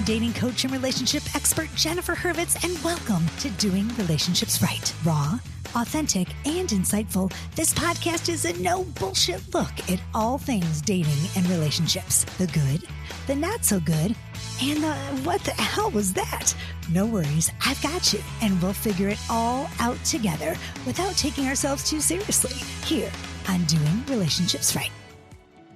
I'm dating coach and relationship expert Jennifer Hurwitz, and welcome to Doing Relationships Right. Raw, authentic, and insightful, this podcast is a no bullshit look at all things dating and relationships. The good, the not so good, and the what the hell was that? No worries, I've got you, and we'll figure it all out together without taking ourselves too seriously here on Doing Relationships Right.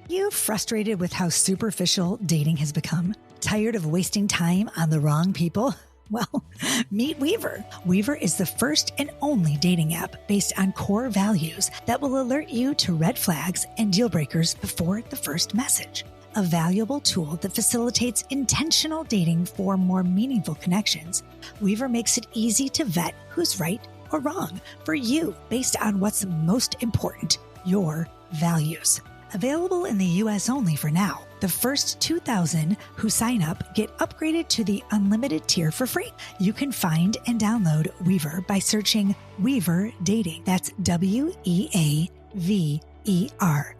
You frustrated with how superficial dating has become? Tired of wasting time on the wrong people? Well, meet Weaver. Weaver is the first and only dating app based on core values that will alert you to red flags and deal breakers before the first message. A valuable tool that facilitates intentional dating for more meaningful connections. Weaver makes it easy to vet who's right or wrong for you based on what's most important, your values. Available in the U.S. only for now. The first 2,000 who sign up get upgraded to the unlimited tier for free. You can find and download Weaver by searching Weaver Dating. That's Weaver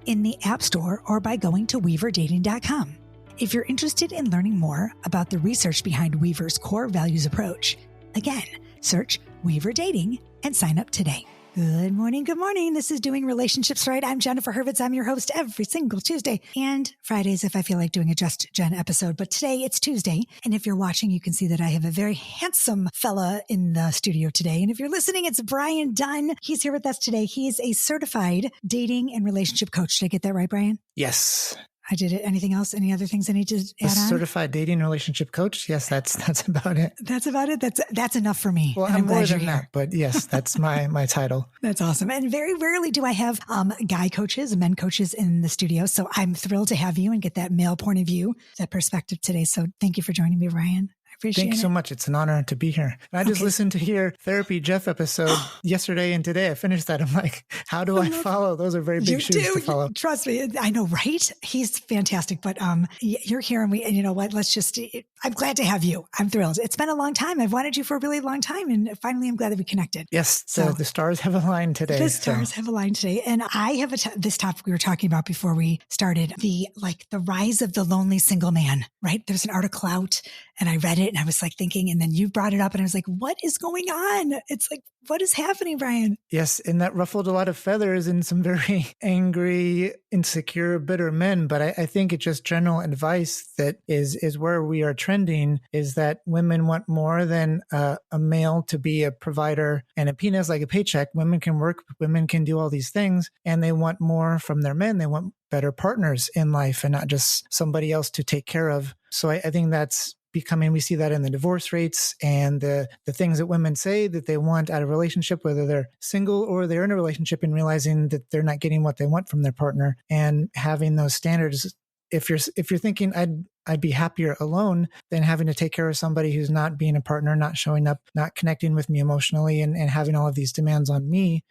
in the App Store or by going to weaverdating.com. If you're interested in learning more about the research behind Weaver's core values approach, again, search Weaver Dating and sign up today. Good morning. Good morning. This is Doing Relationships Right. I'm Jennifer Hurwitz. I'm your host every single Tuesday and Fridays if I feel like doing a Just Jen episode. But today it's Tuesday. And if you're watching, you can see that I have a very handsome fella in the studio today. And if you're listening, it's Brian Dunn. He's here with us today. He's a certified dating and relationship coach. Did I get that right, Brian? Yes. I did it. Anything else? Any other things I need to add on? Certified dating relationship coach. Yes, that's about it. That's about it. That's enough for me. Well, I'm more than that, but yes, that's my title. That's awesome. And very rarely do I have guy coaches, men coaches in the studio. So I'm thrilled to have you and get that male point of view, that perspective today. So thank you for joining me, Ryan. Thank you so much. It's an honor to be here. And I just listened to your Therapy Jeff episode yesterday and today. I finished that. I'm like, how do I follow? Those are very big shoes to follow. Trust me. I know, right? He's fantastic. But you're here and you know what? I'm glad to have you. I'm thrilled. It's been a long time. I've wanted you for a really long time. And finally, I'm glad that we connected. Yes. So the stars have aligned today. The stars have aligned today. And I have this topic we were talking about before we started, the rise of the lonely single man, right? There's an article out and I read it and I was like thinking, and then you brought it up and I was like, what is going on? It's like, what is happening, Brian? Yes. And that ruffled a lot of feathers in some very angry, insecure, bitter men. But I think it's just general advice that is where we are trending, is that women want more than a male to be a provider and a penis, like a paycheck. Women can work, women can do all these things, and they want more from their men. They want better partners in life and not just somebody else to take care of. So I think that's becoming, we see that in the divorce rates and the things that women say that they want out of a relationship, whether they're single or they're in a relationship, and realizing that they're not getting what they want from their partner, and having those standards. If you're thinking I'd be happier alone than having to take care of somebody who's not being a partner, not showing up, not connecting with me emotionally, and having all of these demands on me,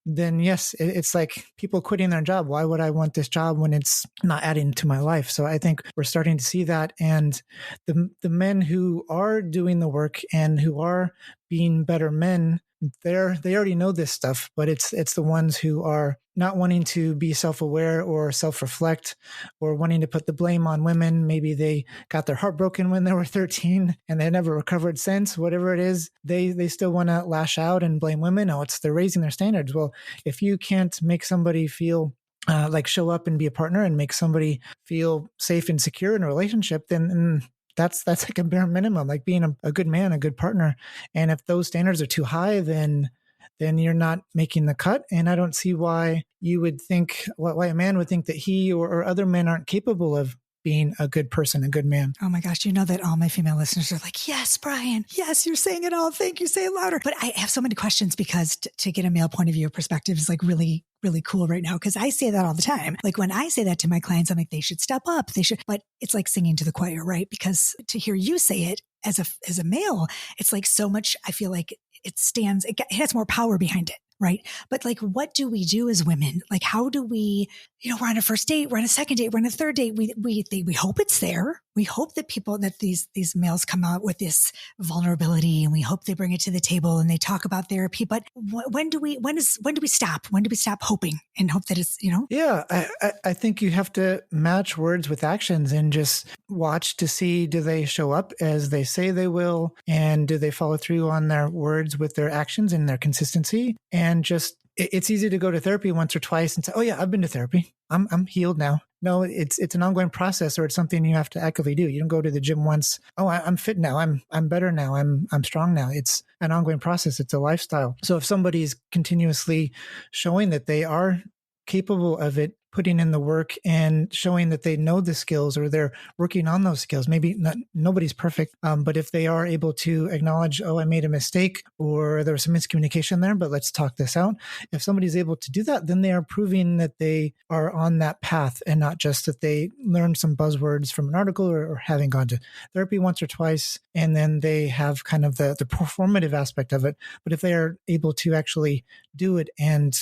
then yes, it's like people quitting their job. Why would I want this job when it's not adding to my life? So I think we're starting to see that. And the men who are doing the work and who are being better men, they already know this stuff, but it's the ones who are not wanting to be self-aware or self-reflect, or wanting to put the blame on women. Maybe they got their heart broken when they were 13 and they never recovered since. Whatever it is, they still want to lash out and blame women. Oh, they're raising their standards. Well, if you can't make somebody feel like show up and be a partner and make somebody feel safe and secure in a relationship, then that's like a bare minimum, like being a good man, a good partner. And if those standards are too high, then you're not making the cut. And I don't see why why a man would think that he or other men aren't capable of being a good person, a good man. Oh my gosh. You know that all my female listeners are like, yes, Brian, yes, you're saying it all. Thank you. Say it louder. But I have so many questions, because to get a male point of view perspective is like really, really cool right now. Cause I say that all the time. Like when I say that to my clients, I'm like, they should step up. But it's like singing to the choir, right? Because to hear you say it as a male, it's like so much, I feel like it has more power behind it. Right. But like, what do we do as women? Like, how do we we're on a first date, we're on a second date, we're on a third date. We hope it's there. We hope that these males come out with this vulnerability, and we hope they bring it to the table and they talk about therapy. But when do we stop? When do we stop hoping and hope that it's, Yeah, I think you have to match words with actions and just watch to see, do they show up as they say they will? And do they follow through on their words with their actions and their consistency? And just, it's easy to go to therapy once or twice and say, oh yeah, I've been to therapy. I'm healed now. No, it's an ongoing process, or it's something you have to actively do. You don't go to the gym once. Oh, I'm fit now. I'm better now. I'm strong now. It's an ongoing process. It's a lifestyle. So if somebody's continuously showing that they are capable of it, putting in the work and showing that they know the skills, or they're working on those skills. Maybe nobody's perfect, but if they are able to acknowledge, oh, I made a mistake, or there was some miscommunication there, but let's talk this out. If somebody's able to do that, then they are proving that they are on that path, and not just that they learned some buzzwords from an article, or having gone to therapy once or twice, and then they have kind of the performative aspect of it. But if they are able to actually do it and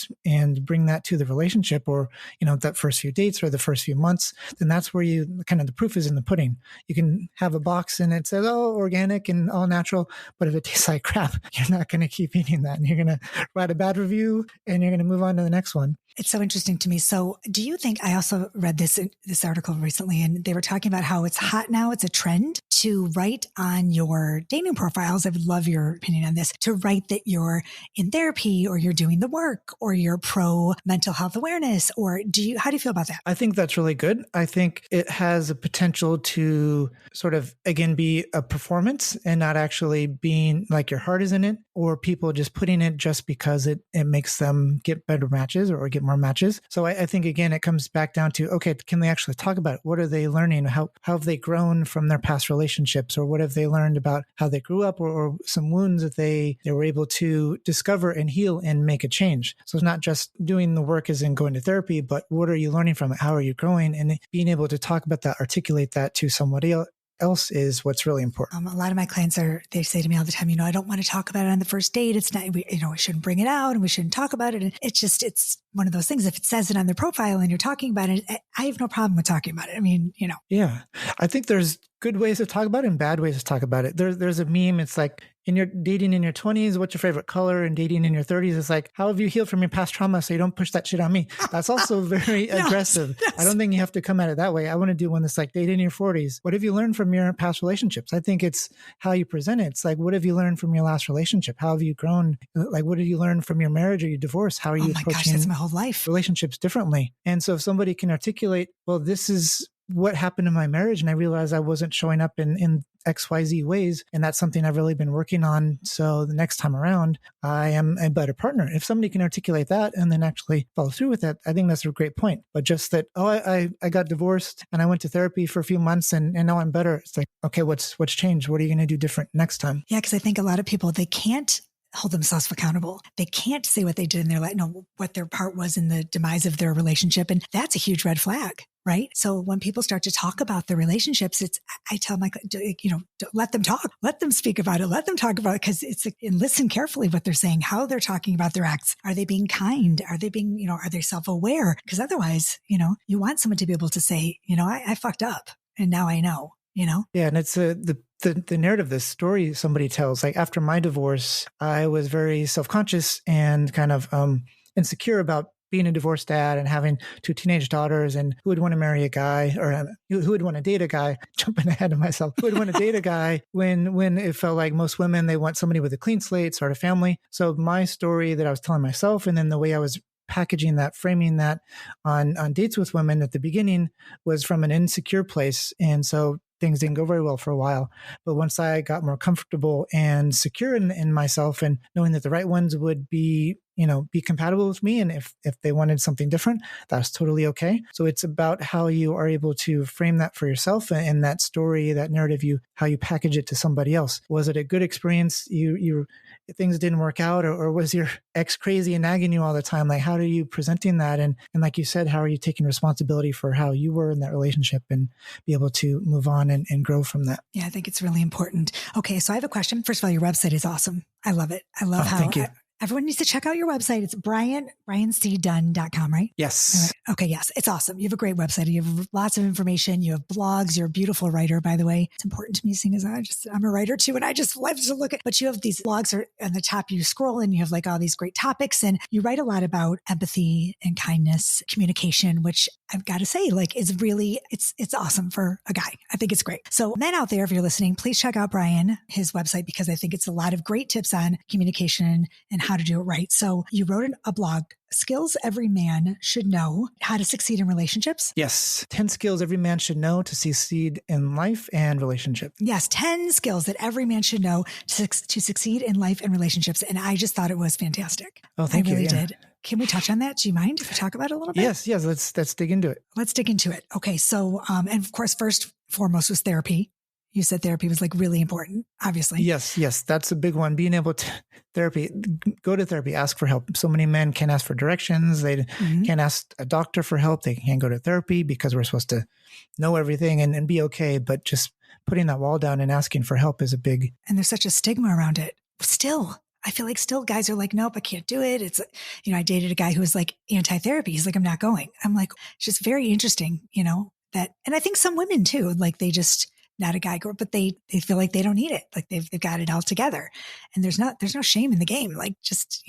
bring that to the relationship, or that first few dates or the first few months, then that's where the proof is in the pudding. You can have a box and it says, oh, organic and all natural, but if it tastes like crap, you're not going to keep eating that, and you're going to write a bad review and you're going to move on to the next one. It's so interesting to me. So do you think, I also read this article recently, and they were talking about how it's hot now. It's a trend to write on your dating profiles. I would love your opinion on this, to write that you're in therapy, or you're doing the work, or you're pro mental health awareness, or how do you feel about that? I think that's really good. I think it has a potential to sort of, again, be a performance and not actually being like your heart is in it, or people just putting it just because it makes them get better matches or get more matches. So I think, again, it comes back down to, okay, can they actually talk about it? What are they learning? How have they grown from their past relationships? Or what have they learned about how they grew up, or some wounds that they were able to discover and heal and make a change? So it's not just doing the work as in going to therapy, but what are you learning from it? How are you growing? And being able to talk about that, articulate that to somebody else is what's really important. A lot of my clients they say to me all the time, I don't want to talk about it on the first date. It's not, we shouldn't bring it out, and we shouldn't talk about it. And it's one of those things. If it says it on their profile and you're talking about it, I have no problem with talking about it. I mean, Yeah. I think there's good ways to talk about it and bad ways to talk about it. There's a meme. It's like, in your dating in your 20s, what's your favorite color? And dating in your 30s, it's like, how have you healed from your past trauma so you don't push that shit on me? That's also very aggressive. Yes. I don't think you have to come at it that way. I want to do one that's like, date in your 40s. What have you learned from your past relationships? I think it's how you present it. It's like, what have you learned from your last relationship? How have you grown? Like, what have you learned from your marriage or your divorce? How are you approaching that's my whole life. Relationships differently? And so if somebody can articulate, well, this is what happened in my marriage, and I realized I wasn't showing up in XYZ ways, and that's something I've really been working on. So the next time around, I am a better partner. If somebody can articulate that and then actually follow through with that, I think that's a great point. But just that, I got divorced and I went to therapy for a few months and now I'm better. It's like, okay, what's changed? What are you going to do different next time? Yeah, because I think a lot of people, they can't hold themselves accountable. They can't say what they did in their life, what their part was in the demise of their relationship. And that's a huge red flag, right? So when people start to talk about their relationships, I tell my, let them talk, let them speak about it, let them talk about it, because and listen carefully what they're saying, how they're talking about their ex. Are they being kind? Are they being, are they self-aware? Because otherwise, you want someone to be able to say, I fucked up and now I know. Yeah. And it's the narrative, this story somebody tells, like, after my divorce, I was very self-conscious and kind of insecure about being a divorced dad and having 2 teenage daughters, and who would want to marry a guy, or who would want to date a guy, jumping ahead of myself, who would want to date a guy when it felt like most women, they want somebody with a clean slate, start a family. So my story that I was telling myself, and then the way I was packaging that, framing that on dates with women at the beginning, was from an insecure place. And so things didn't go very well for a while. But once I got more comfortable and secure in myself, and knowing that the right ones would be compatible with me, and if they wanted something different, that's totally okay. So it's about how you are able to frame that for yourself, and that story, that narrative, how you package it to somebody else. Was it a good experience? You things didn't work out, or was your ex crazy and nagging you all the time? Like, how are you presenting that? And like you said, how are you taking responsibility for how you were in that relationship and be able to move on and grow from that? Yeah, I think it's really important. Okay, so I have a question. First of all, your website is awesome. I love it. I love how thank you. Everyone needs to check out your website. It's briancdunn.com, right? Yes. Okay. Yes. It's awesome. You have a great website. You have lots of information. You have blogs. You're a beautiful writer, by the way. It's important to me seeing as I'm a writer too. And I just love to look at, but you have these blogs are on the top, you scroll and you have like all these great topics and you write a lot about empathy and kindness, communication, which I've got to say, like is really, it's awesome for a guy. I think it's great. So men out there, if you're listening, please check out Brian, his website, because I think it's a lot of great tips on communication and how to do it right. So you wrote a blog, Skills Every Man Should Know How to Succeed in Relationships. Yes. 10 skills every man should know to succeed in life and relationship. Yes. 10 skills that every man should know to succeed in life and relationships. And I just thought it was fantastic. Oh, thank you. I really did. Can we touch on that? Do you mind if we talk about it a little bit? Yes. Let's dig into it. Let's dig into it. Okay. So, and of course, first and foremost was therapy. You said therapy was like really important, obviously. Yes. That's a big one. Being able to go to therapy, ask for help. So many men can't ask for directions. They can't ask a doctor for help. They can't go to therapy because we're supposed to know everything and be okay. But just putting that wall down and asking for help is a big. And there's such a stigma around it. Still, I feel like still guys are like, nope, I can't do it. It's, I dated a guy who was like anti-therapy. He's like, I'm not going. I'm like, it's just very interesting, that, and I think some women too, like they just, not a guy girl, but they feel like they don't need it. Like they've got it all together. And there's no shame in the game. Like just,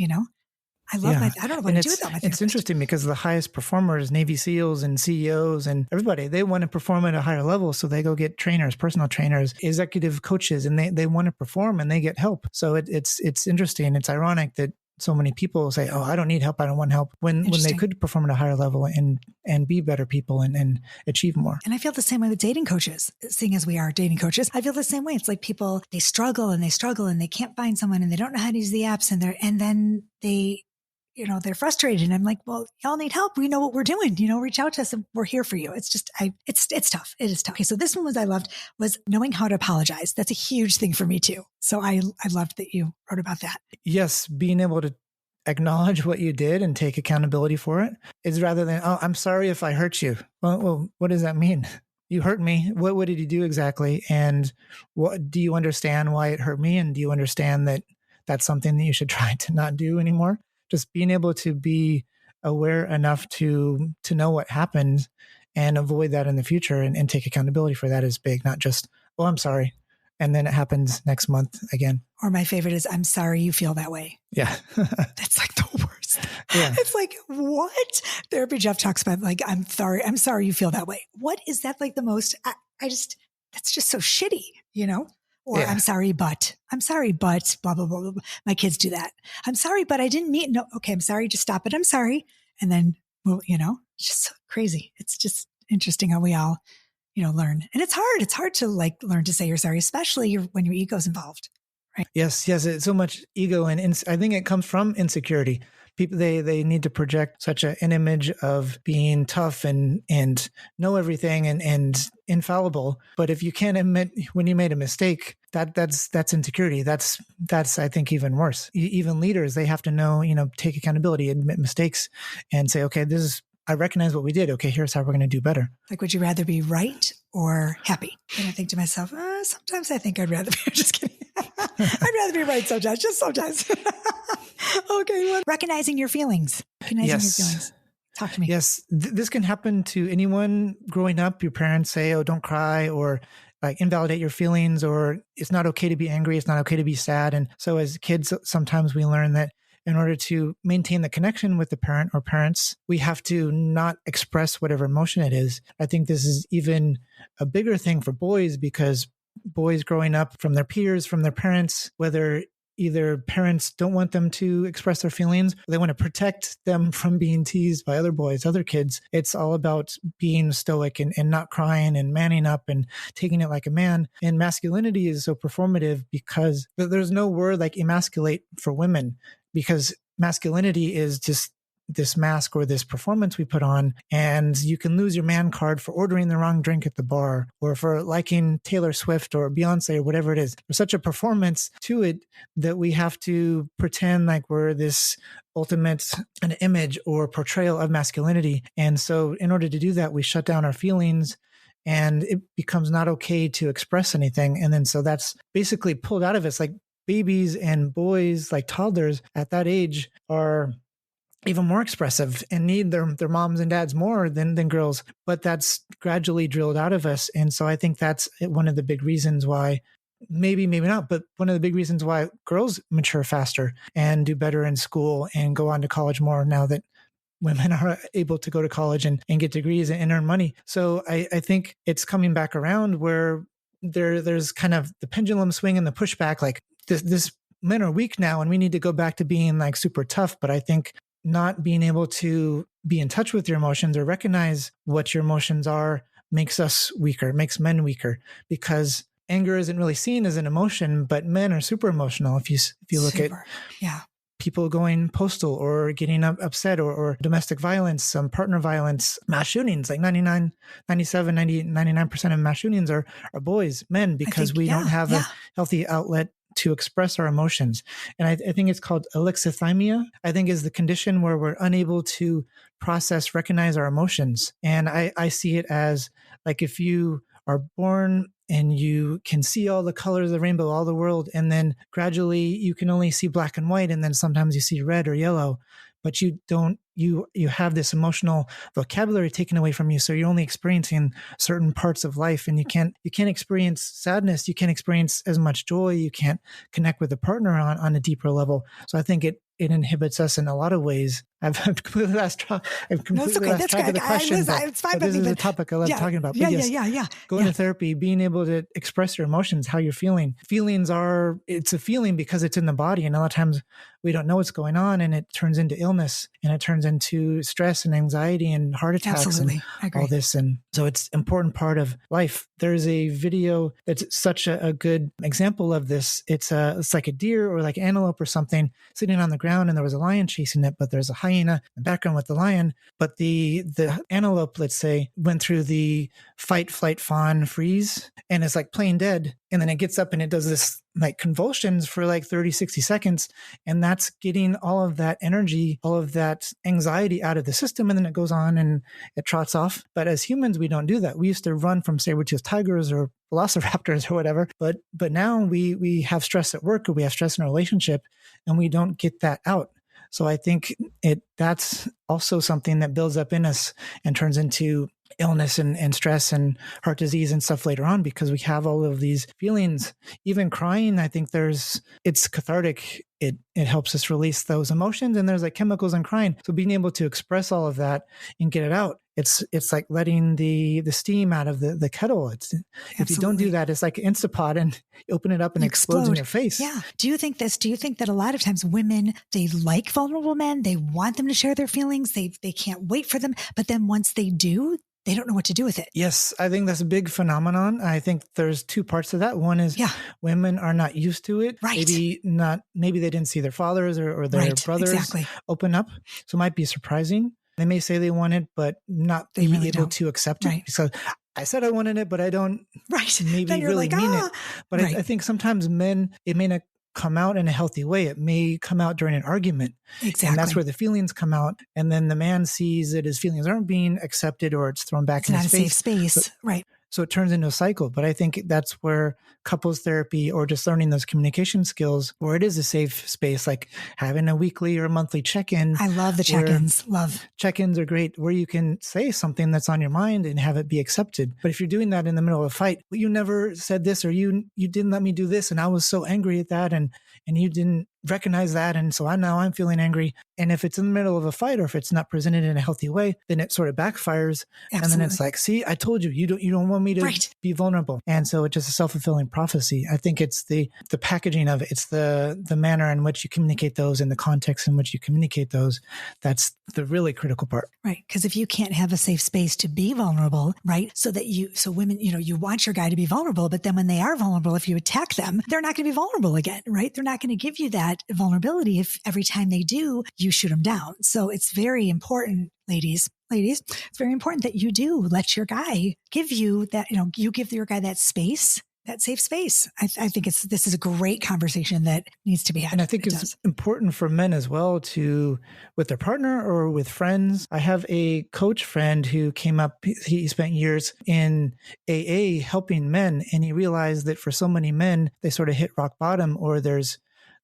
I love I don't know what to do without my therapist. It's interesting because the highest performers, Navy SEALs and CEOs and everybody, they want to perform at a higher level. So they go get trainers, personal trainers, executive coaches, and they want to perform and they get help. So it's interesting. It's ironic that so many people say, oh, I don't need help. I don't want help when they could perform at a higher level and be better people and achieve more. And I feel the same way with dating coaches, seeing as we are dating coaches. I feel the same way. It's like people, they struggle and they can't find someone and they don't know how to use the apps and then they, they're frustrated. And I'm like, well, y'all need help. We know what we're doing. Reach out to us and we're here for you. It's just, it's tough. It is tough. Okay. So this one I loved was knowing how to apologize. That's a huge thing for me too. So I loved that you wrote about that. Yes. Being able to acknowledge what you did and take accountability for it is rather than, oh, I'm sorry if I hurt you. Well, what does that mean? You hurt me. What did you do exactly? And what do you understand why it hurt me? And do you understand that that's something that you should try to not do anymore? Just being able to be aware enough to know what happened and avoid that in the future and take accountability for that is big, not just, oh, I'm sorry. And then it happens next month again. Or my favorite is, I'm sorry you feel that way. Yeah. That's like the worst. Yeah. It's like, what? Therapy Jeff talks about like, I'm sorry you feel that way. What is that like the most, that's just so shitty, Or yeah. I'm sorry, but blah, blah, blah, blah. My kids do that. I'm sorry, but I didn't mean, no. Okay. I'm sorry. Just stop it. I'm sorry. And then, well, it's just so crazy. It's just interesting how we all, learn. And it's hard. It's hard to like learn to say you're sorry, especially when your ego's involved. Right. Yes. It's so much ego. And I think it comes from insecurity. People, they need to project such an image of being tough and know everything and infallible. But if you can't admit when you made a mistake, that's insecurity. That's I think even worse. Even leaders, they have to know, take accountability, admit mistakes, and say, okay, I recognize what we did. Okay, here's how we're going to do better. Like, would you rather be right or happy? And I think to myself, sometimes I think I'd rather be, I'm just kidding. I'd rather be right sometimes, just sometimes. Okay. Recognizing your feelings. Your feelings. Talk to me. Yes. This can happen to anyone growing up. Your parents say, oh, don't cry, or like invalidate your feelings, or it's not okay to be angry. It's not okay to be sad. And so as kids, sometimes we learn that in order to maintain the connection with the parent or parents, we have to not express whatever emotion it is. I think this is even a bigger thing for boys because boys growing up from their peers, from their parents, whether either parents don't want them to express their feelings, or they want to protect them from being teased by other boys, other kids. It's all about being stoic and not crying and manning up and taking it like a man. And masculinity is so performative because there's no word like emasculate for women, because masculinity is just this mask or this performance we put on, and you can lose your man card for ordering the wrong drink at the bar or for liking Taylor Swift or Beyonce or whatever it is. There's such a performance to it that we have to pretend like we're this ultimate an image or portrayal of masculinity. And so in order to do that, we shut down our feelings and it becomes not okay to express anything. And then so that's basically pulled out of us, like babies and boys, like toddlers at that age, are even more expressive and need their moms and dads more than girls. But that's gradually drilled out of us. And so I think that's one of the big reasons why, maybe not, but one of the big reasons why girls mature faster and do better in school and go on to college more now that women are able to go to college and get degrees and earn money. So I think it's coming back around where there's kind of the pendulum swing and the pushback, like this men are weak now and we need to go back to being like super tough. But I think not being able to be in touch with your emotions or recognize what your emotions are makes us weaker, makes men weaker, because anger isn't really seen as an emotion, but men are super emotional. If you look at people going postal or getting upset or domestic violence, some partner violence, mass shootings, like 99% of mass shootings are boys, men, because we don't have a healthy outlet to express our emotions. And I think it's called alexithymia, I think, is the condition where we're unable to process, recognize our emotions. And I see it as like if you are born and you can see all the colors of the rainbow, all the world, and then gradually you can only see black and white, and then sometimes you see red or yellow, but you have this emotional vocabulary taken away from you. So you're only experiencing certain parts of life, and you can't experience sadness. You can't experience as much joy. You can't connect with a partner on a deeper level. So I think it inhibits us in a lot of ways. I've completely lost track of the question. It's fine. But this is a topic I love talking about. Going to therapy, being able to express your emotions, how you're feeling. It's a feeling because it's in the body. And a lot of times we don't know what's going on, and it turns into illness, and it turns into stress and anxiety and heart attacks and all this. And so it's an important part of life. There's a video that's such a good example of this. It's like a deer or like antelope or something sitting on the ground, and there was a lion chasing it, but there's a hyena in the background with the lion. But the antelope, let's say, went through the fight, flight, fawn, freeze, and it's like plain dead. And then it gets up and it does this like convulsions for like 30, 60 seconds. And that's getting all of that energy, all of that anxiety out of the system. And then it goes on and it trots off. But as humans, we don't do that. We used to run from saber-toothed tigers or velociraptors or whatever. But now we have stress at work, or we have stress in a relationship, and we don't get that out. So I think that's also something that builds up in us and turns into illness and stress and heart disease and stuff later on, because we have all of these feelings. Even crying, I think it's cathartic. It helps us release those emotions, and there's like chemicals in crying. So being able to express all of that and get it out, it's like letting the steam out of the kettle. If you don't do that, it's like Instapot, and you open it up and it explodes in your face. Yeah. Do you think that a lot of times women, they like vulnerable men, they want them to share their feelings, they can't wait for them, but then once they do, they don't know what to do with it? Yes, I think that's a big phenomenon. I think there's two parts to that. One is women are not used to it. Right. Maybe they didn't see their fathers or their brothers open up. So it might be surprising. They may say they want it, but not be really able to accept it. So I said I wanted it, but I don't maybe really mean it. But I think sometimes men, it may not come out in a healthy way. It may come out during an argument. Exactly. And that's where the feelings come out. And then the man sees that his feelings aren't being accepted, or it's thrown back in his face. It's not a safe space. Right. So it turns into a cycle. But I think that's where couples therapy, or just learning those communication skills, where it is a safe space, like having a weekly or monthly check-in. I love the check-ins. Check-ins are great, where you can say something that's on your mind and have it be accepted. But if you're doing that in the middle of a fight, well, you never said this, or you didn't let me do this, and I was so angry at that, and you didn't recognize that, and so I'm feeling angry. And if it's in the middle of a fight, or if it's not presented in a healthy way, then it sort of backfires. Absolutely. And then it's like, see, I told you, you don't want me to be vulnerable. And so it's just a self-fulfilling prophecy. I think it's the packaging of it. It's the manner in which you communicate those, and the context in which you communicate those. That's the really critical part. Right. Because if you can't have a safe space to be vulnerable, right? So women, you want your guy to be vulnerable, but then when they are vulnerable, if you attack them, they're not going to be vulnerable again, right? They're not going to give you that vulnerability if every time they do, you shoot them down. So it's very important, ladies, it's very important that you do let your guy give you that, you give your guy that space that safe space. I think this is a great conversation that needs to be had. And I think it's important for men as well to, with their partner or with friends. I have a coach friend who came up, he spent years in AA helping men, and he realized that for so many men, they sort of hit rock bottom, or there's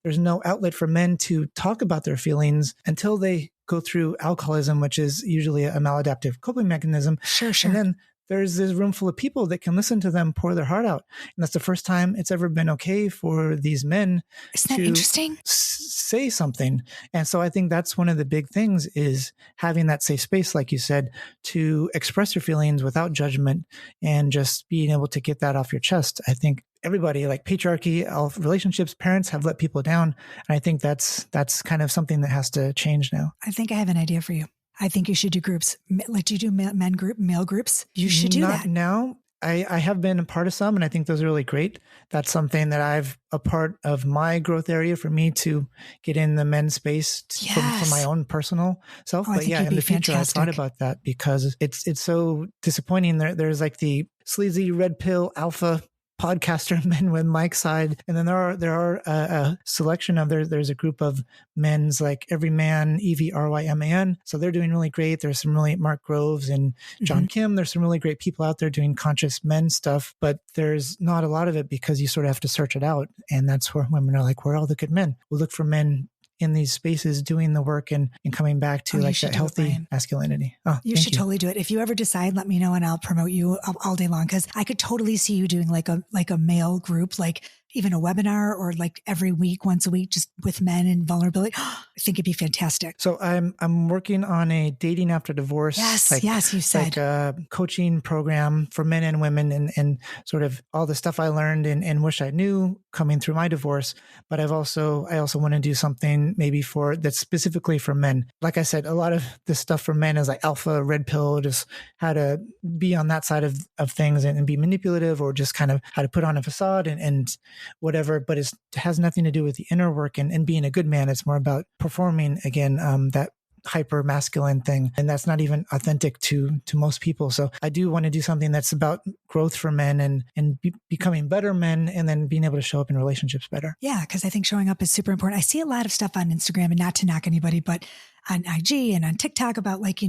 no outlet for men to talk about their feelings until they go through alcoholism, which is usually a maladaptive coping mechanism. Sure. And then there's this room full of people that can listen to them pour their heart out. And that's the first time it's ever been okay for these men Isn't that interesting? Say something. And so I think that's one of the big things, is having that safe space, like you said, to express your feelings without judgment and just being able to get that off your chest. I think everybody, like patriarchy, relationships, parents have let people down. And I think that's kind of something that has to change now. I think I have an idea for you. I think you should do groups. Like, do you do male groups? You should do that. Not now. I have been a part of some, and I think those are really great. That's something that a part of my growth area for me to get in the men's space for my own personal self. But yeah, in the future, I thought about that because it's so disappointing. There's like the sleazy red pill alpha podcaster men with Mike's side, and then there are a selection of there's a group of men's, like Every Man, EVRYMAN. So they're doing really great. There's some really Mark Groves and John Kim. There's some really great people out there doing conscious men stuff, but there's not a lot of it because you sort of have to search it out. And that's where women are like, where are all the good men? We'll look for men in these spaces doing the work and coming back to like that healthy masculinity. You should totally do it. If you ever decide, let me know and I'll promote you all day long. Cause I could totally see you doing like a male group, like even a webinar, or like every week, once a week, just with men and vulnerability. I think it'd be fantastic. So I'm working on a dating after divorce. Yes, you said. Like a coaching program for men and women, and sort of all the stuff I learned and wish I knew coming through my divorce. But I also want to do something maybe that's specifically for men. Like I said, a lot of this stuff for men is like alpha, red pill, just how to be on that side of things and be manipulative, or just kind of how to put on a facade and whatever, but it has nothing to do with the inner work and being a good man. It's more about performing again, that hyper masculine thing. And that's not even authentic to most people. So I do want to do something that's about growth for men and becoming better men, and then being able to show up in relationships better. Yeah. Cause I think showing up is super important. I see a lot of stuff on Instagram, and not to knock anybody, but on IG and on TikTok about like,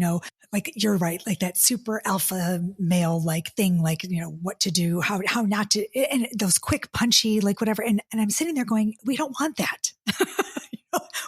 like you're right, like that super alpha male like thing, like, what to do, how not to, and those quick punchy, like whatever. And I'm sitting there going, we don't want that.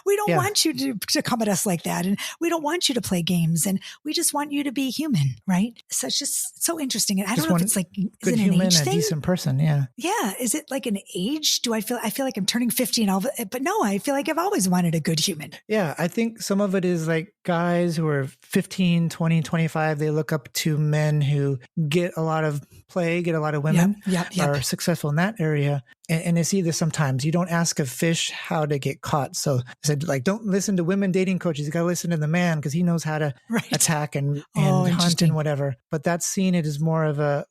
We don't want you to come at us like that. And we don't want you to play games, and we just want you to be human. Right. So it's just so interesting. And I don't know if it's like, is good it an human, age a thing? Decent person. Yeah. Yeah. Is it like an age? I feel like I'm turning 50 and all, but no, I feel like I've always wanted a good human. Yeah. I think some of it is like guys who are 15, 20, 25, they look up to men who get a lot of play, get a lot of women, are successful in that area. And I see this sometimes. You don't ask a fish how to get caught. So I said, like, don't listen to women dating coaches. You got to listen to the man, because he knows how to attack and hunt and whatever. But that's seen it as more of a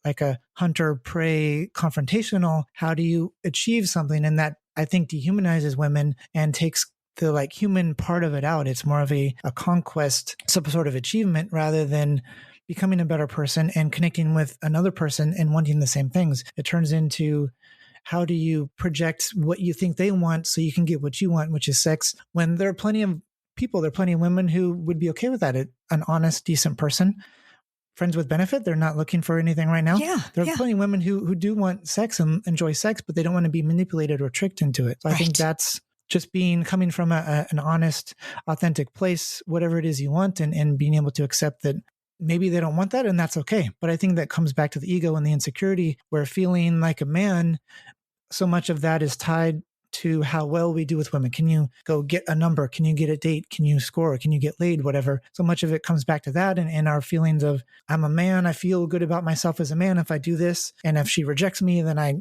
hunter-prey confrontational. How do you achieve something? And that, I think, dehumanizes women and takes the like human part of it out. It's more of a conquest, some sort of achievement, rather than becoming a better person and connecting with another person and wanting the same things. It turns into, how do you project what you think they want so you can get what you want, which is sex, when there are plenty of people, there are plenty of women who would be okay with that. An honest, decent person, friends with benefit. They're not looking for anything right now. There are plenty of women who do want sex and enjoy sex, but they don't want to be manipulated or tricked into it. So I think that's just coming from an honest, authentic place, whatever it is you want, and being able to accept that maybe they don't want that, and that's okay. But I think that comes back to the ego and the insecurity, where feeling like a man, so much of that is tied to how well we do with women. Can you go get a number? Can you get a date? Can you score? Can you get laid? Whatever. So much of it comes back to that and our feelings of, I'm a man. I feel good about myself as a man if I do this. And if she rejects me, then I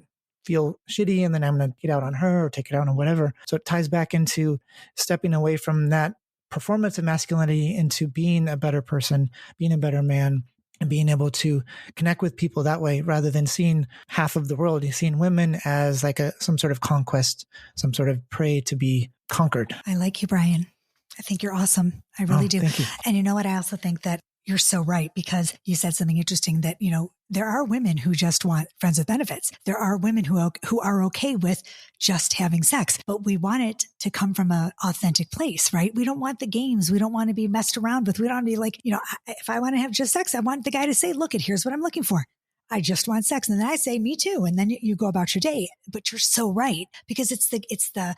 feel shitty, and then I'm going to get out on her or take it out on whatever. So it ties back into stepping away from that performance of masculinity into being a better person, being a better man, and being able to connect with people that way, rather than seeing half of the world, seeing women as like some sort of conquest, some sort of prey to be conquered. I like you, Brian. I think you're awesome. I really do. Thank you. And you know what? I also think that you're so right, because you said something interesting that, There are women who just want friends with benefits. There are women who are okay with just having sex, but we want it to come from an authentic place, right? We don't want the games. We don't want to be messed around with. We don't want to be like, if I want to have just sex, I want the guy to say, look, here's what I'm looking for. I just want sex. And then I say, me too. And then you go about your day. But you're so right, because it's the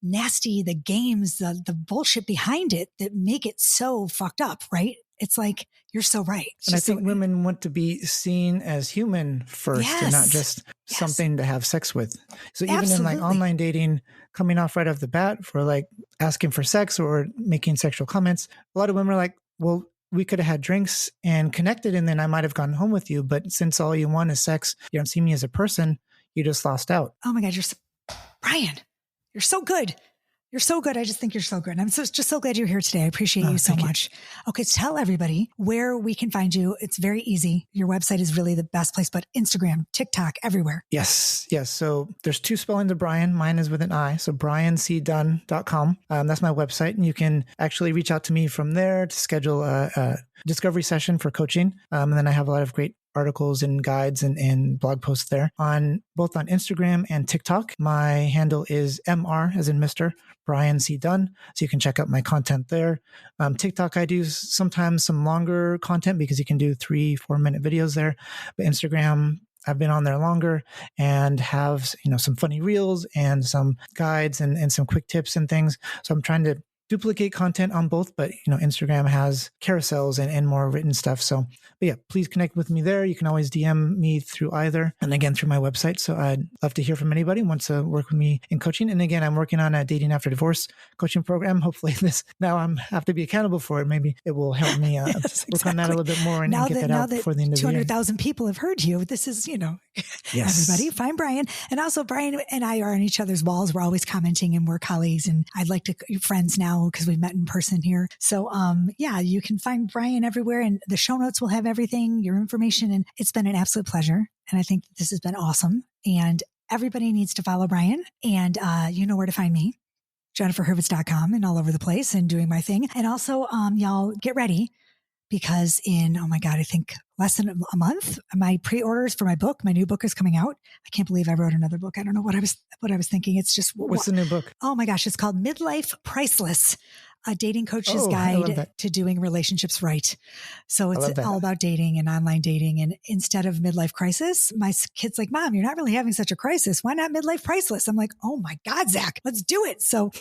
nasty, the games, the bullshit behind it that make it so fucked up, right? It's like, you're so right. And I think women want to be seen as human first, and not just something to have sex with. So even in like online dating, coming off right off the bat for like asking for sex or making sexual comments, a lot of women are like, well, we could have had drinks and connected, and then I might have gone home with you. But since all you want is sex, you don't see me as a person, you just lost out. Oh my God, Brian, you're so good. You're so good. I just think you're so good. And I'm just so glad you're here today. I appreciate you so much. Okay, so tell everybody where we can find you. It's very easy. Your website is really the best place, but Instagram, TikTok, everywhere. Yes. So there's 2 spellings of Brian. Mine is with an I. So briancdunn.com. That's my website. And you can actually reach out to me from there to schedule a discovery session for coaching. And then I have a lot of great articles and guides and blog posts there both on Instagram and TikTok. My handle is MR as in Mr. Brian C. Dunn. So you can check out my content there. TikTok, I do sometimes some longer content because you can do 3-4 minute videos there. But Instagram, I've been on there longer and have, some funny reels and some guides and some quick tips and things. So I'm trying to duplicate content on both, but Instagram has carousels and more written stuff. So, but yeah, please connect with me there. You can always DM me through either, and again through my website. So I'd love to hear from anybody who wants to work with me in coaching. And again, I'm working on a dating after divorce coaching program. Hopefully now I have to be accountable for it. Maybe it will help me work on that a little bit more and get that out before the end of the year. 200,000 people have heard you. This is, yes. Everybody find Brian. And also Brian and I are on each other's walls. We're always commenting and we're colleagues, and I'd like to be friends now because we've met in person here. So, you can find Brian everywhere, and the show notes will have everything, your information. And it's been an absolute pleasure. And I think this has been awesome. And everybody needs to follow Brian, and you know where to find me, jenniferhurwitz.com, and all over the place and doing my thing. And also, y'all get ready, because I think less than a month, my pre-orders for my new book is coming out. I can't believe I wrote another book. I don't know what I was thinking. It's just, what's the new book? Oh my gosh. It's called Midlife Priceless, a dating coach's guide to doing relationships right. So it's all about dating and online dating. And instead of midlife crisis, my kid's like, Mom, you're not really having such a crisis. Why not midlife priceless? I'm like, oh my God, Zach, let's do it. So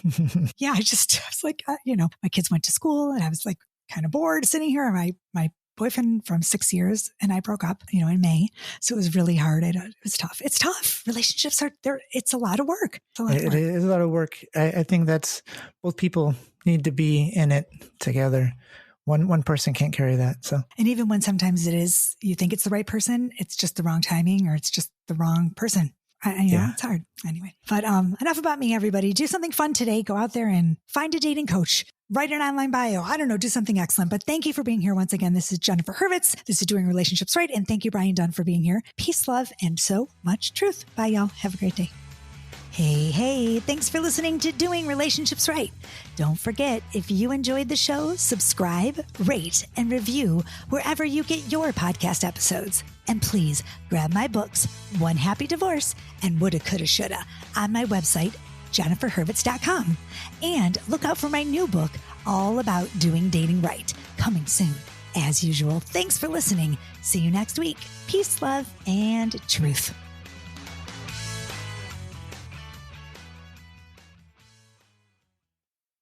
yeah, I was like, my kids went to school, and I was like, kind of bored sitting here. My boyfriend from 6 years and I broke up, in May. So it was really hard. It was tough. It's tough. Relationships are there. It's a lot of work. It is a lot of work. I think that's both people need to be in it together. One person can't carry that. So, and even when sometimes you think it's the right person, it's just the wrong timing, or it's just the wrong person. It's hard anyway. But enough about me, everybody. Do something fun today. Go out there and find a dating coach. Write an online bio. I don't know, do something excellent. But thank you for being here once again. This is Jennifer Hurwitz. This is Doing Relationships Right. And thank you, Brian Dunn, for being here. Peace, love, and so much truth. Bye, y'all. Have a great day. Hey, thanks for listening to Doing Relationships Right. Don't forget, if you enjoyed the show, subscribe, rate, and review wherever you get your podcast episodes. And please grab my books, One Happy Divorce and Woulda, Coulda, Shoulda, on my website, jenniferhurwitz.com. And look out for my new book, all about doing dating right, coming soon. As usual, thanks for listening. See you next week. Peace, love, and truth.